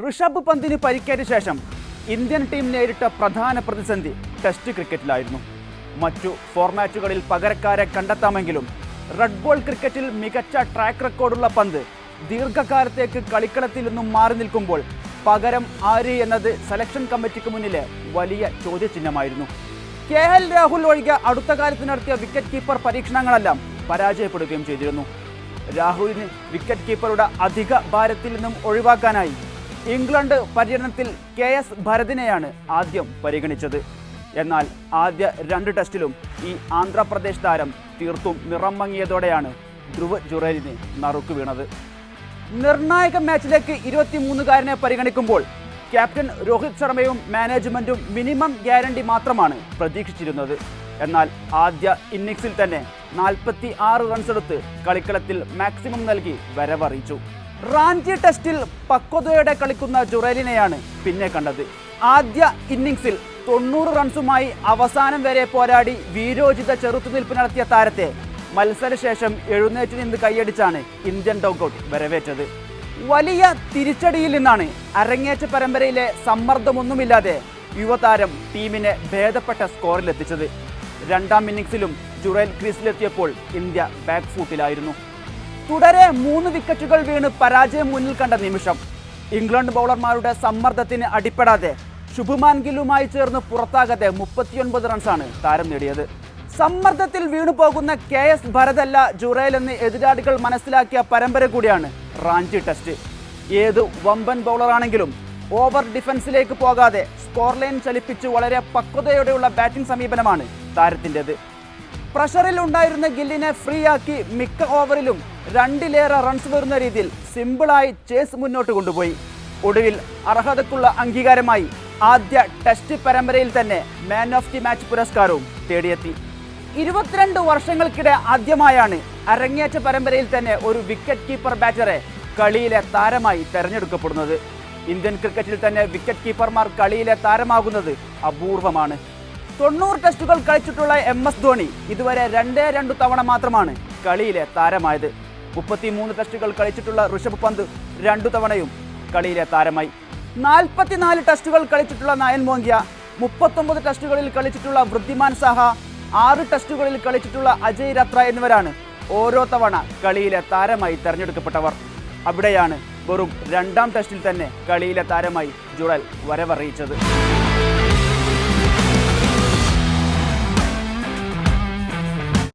ഋഷഭ് പന്തിന് പരിക്കേറ്റ ശേഷം Indian team നേരിട്ട പ്രധാന പ്രതിസന്ധി ടെസ്റ്റ് ക്രിക്കറ്റിലായിരുന്നു. മറ്റു ഫോർമാറ്റുകളിൽ പകരക്കാരെ കണ്ടെത്താമെങ്കിലും റെഡ് ബോൾ ക്രിക്കറ്റിൽ മികച്ച ട്രാക്ക് റെക്കോർഡുള്ള പന്ത് ദീർഘകാലത്തേക്ക് കളിക്കളത്തിൽ നിന്നും മാറി നിൽക്കുമ്പോൾ പകരം ആര് എന്നത് സെലക്ഷൻ കമ്മിറ്റിക്ക് മുന്നിലെ വലിയ ചോദ്യചിഹ്നമായിരുന്നു. KL രാഹുൽ ഒഴികെ അടുത്ത കാലത്ത് നടത്തിയ വിക്കറ്റ് കീപ്പർ പരീക്ഷണങ്ങളെല്ലാം പരാജയപ്പെടുകയും ചെയ്തിരുന്നു. രാഹുലിന് വിക്കറ്റ് കീപ്പറുടെ അധിക ഭാരത്തിൽ നിന്നും ഒഴിവാക്കാനായി ഇംഗ്ലണ്ട് പര്യടനത്തിൽ KS ഭരതിനെയാണ് ആദ്യം പരിഗണിച്ചത്. എന്നാൽ ആദ്യ 2 ടെസ്റ്റിലും ഈ ആന്ധ്രാപ്രദേശ് താരം തീർത്തും നിറം മങ്ങിയതോടെയാണ് ധ്രുവ് ജുറേലിന് നറുക്ക് വീണത്. നിർണായക മാച്ചിലേക്ക് 23-കാരനെ പരിഗണിക്കുമ്പോൾ ക്യാപ്റ്റൻ രോഹിത് ശർമ്മയും മാനേജ്മെന്റും മിനിമം ഗ്യാരണ്ടി മാത്രമാണ് പ്രതീക്ഷിച്ചിരുന്നത്. എന്നാൽ ആദ്യ ഇന്നിംഗ്സിൽ തന്നെ 46 റൺസ് എടുത്ത് കളിക്കളത്തിൽ മാക്സിമം നൽകി വരവറിയിച്ചു. റാഞ്ചി ടെസ്റ്റിൽ പക്വതയോടെ കളിക്കുന്ന ജുറേലിനെയാണ് പിന്നെ കണ്ടത്. ആദ്യ ഇന്നിംഗ്സിൽ 90 റൺസുമായി അവസാനം വരെ പോരാടി വീരോചിത ചെറുത്തുനിൽപ്പ് നടത്തിയ താരത്തെ മത്സരശേഷം എഴുന്നേറ്റ് നിന്ന് കൈയടിച്ചാണ് ഇന്ത്യൻ ഡോഗൌട്ട് വരവേറ്റത്. വലിയ തിരിച്ചടിയിൽ നിന്നാണ് അരങ്ങേറ്റ പരമ്പരയിലെ സമ്മർദ്ദമൊന്നുമില്ലാതെ യുവതാരം ടീമിനെ ഭേദപ്പെട്ട സ്കോറിലെത്തിച്ചത്. 2ാം ഇന്നിംഗ്സിലും ജുറേൽ ക്രീസിലെത്തിയപ്പോൾ ഇന്ത്യ ബാക്ക് ഫൂട്ടിലായിരുന്നു. തുടരെ 3 വിക്കറ്റുകൾ വീണ് പരാജയം മുന്നിൽ കണ്ട നിമിഷം ഇംഗ്ലണ്ട് ബൗളർമാരുടെ സമ്മർദ്ദത്തിന് അടിപ്പെടാതെ ശുഭ്മാൻ ഗില്ലുമായി ചേർന്ന് പുറത്താകാതെ 39 റൺസാണ് താരം നേടിയത്. സമ്മർദ്ദത്തിൽ വീണു പോകുന്ന KS ഭരതല്ല ജുറേൽ എന്ന് എതിരാളികൾ മനസ്സിലാക്കിയ പരമ്പര കൂടിയാണ് റാഞ്ചി ടെസ്റ്റ്. ഏത് വമ്പൻ ബൗളറാണെങ്കിലും ഓവർ ഡിഫൻസിലേക്ക് പോകാതെ സ്കോർ ലൈൻ ചലിപ്പിച്ച് വളരെ പക്വതയോടെയുള്ള ബാറ്റിംഗ് സമീപനമാണ് താരത്തിൻ്റെത്. പ്രഷറിൽ ഉണ്ടായിരുന്ന ഗില്ലിനെ ഫ്രീ ആക്കി മിക്ക ഓവറിലും 2ലേറെ റൺസ് വരുന്ന രീതിയിൽ സിമ്പിളായി ചേസ് മുന്നോട്ട് കൊണ്ടുപോയി. ഒടുവിൽ അർഹതക്കുള്ള അംഗീകാരമായി ആദ്യ ടെസ്റ്റ് പരമ്പരയിൽ തന്നെ മാൻ ഓഫ് ദി മാച്ച് പുരസ്കാരവും തേടിയെത്തി. 22 വർഷങ്ങൾക്കിടെ ആദ്യമായാണ് അരങ്ങേറ്റ പരമ്പരയിൽ തന്നെ ഒരു വിക്കറ്റ് കീപ്പർ ബാറ്ററെ കളിയിലെ താരമായി തെരഞ്ഞെടുക്കപ്പെടുന്നത്. ഇന്ത്യൻ ക്രിക്കറ്റിൽ തന്നെ വിക്കറ്റ് കീപ്പർമാർ കളിയിലെ താരമാകുന്നത് അപൂർവമാണ്. 90 ടെസ്റ്റുകൾ കളിച്ചിട്ടുള്ള MS ധോണി ഇതുവരെ 2 തവണ മാത്രമാണ് കളിയിലെ താരമായത്. 33 ടെസ്റ്റുകൾ കളിച്ചിട്ടുള്ള ഋഷഭ് പന്ത് 2 തവണയും കളിയിലെ താരമായി. 44 ടെസ്റ്റുകൾ കളിച്ചിട്ടുള്ള നയൻ മോംഗിയ, 39 ടെസ്റ്റുകളിൽ കളിച്ചിട്ടുള്ള വൃദ്ധിമാൻ സാഹ, 6 ടെസ്റ്റുകളിൽ കളിച്ചിട്ടുള്ള അജയ് രത്ര എന്നിവരാണ് ഓരോ തവണ കളിയിലെ താരമായി തെരഞ്ഞെടുക്കപ്പെട്ടവർ. അവിടെയാണ് വെറും 2ാം ടെസ്റ്റിൽ തന്നെ കളിയിലെ താരമായി ജുറേൽ വരവറിയിച്ചത്.